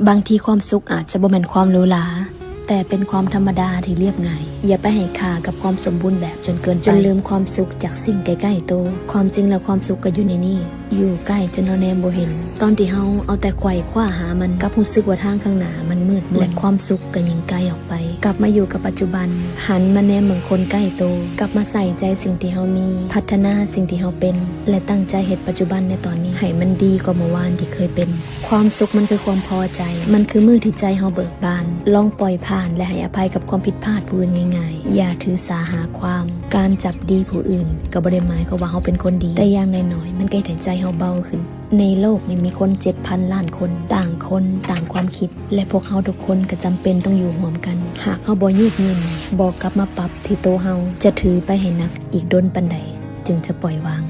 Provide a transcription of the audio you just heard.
บางทีความสุขอาจจะบ่แม่นความหรูหราแต่เป็นความธรรมดาที่เรียบง่ายอย่าไปให้ค่ากับความสมบูรณ์แบบจนเกินไปจนลืมความสุขจากสิ่งใกล้ๆตัวความจริงแล้วความสุขก็อยู่ในนี่อยู่ใกล้จนเราแนมบ่เห็นตอนที่เฮาเอาแต่ไขว่คว้าหามันกับรู้สึกว่าทางข้างหน้ามันมืดมนและความสุขก็ยิ่งไกลออกไปกลับมาอยู่กับปัจจุบันหันมาแนมเบิ่งคนใกล้ตัวกลับมาใส่ใจสิ่งที่เฮามีพัฒนาสิ่งที่เฮาเป็นและตั้งใจเฮ็ดปัจจุบันในตอนนี้ให้มันดีกว่าเมื่อวานที่เคยเป็นความสุขมันคือความพอใจมันคือมือที่ใจเฮาเบิกบานลองปล่อยผ่านและให้อภัยกับความผิดพลาดผู้อื่นง่ายๆอย่าถือสาหาความการจับดีผู้อื่นก็บ่ได้หมายความว่าเฮาเป็นคนดีแต่อย่างน้อยๆมันก็ให้ใจเฮาเบาขึ้นในโลกนี้มีคน 7,000 ล้านคนต่างความคิดและพวกเฮาทุกคนก็จำเป็นต้องอยู่ร่วมกันหากเฮาบ่ยืดหยุ่นบ่กลับมาปรับที่โตเฮาจะถือไปให้หนักอีกดนปานใดจึงจะปล่อยวาง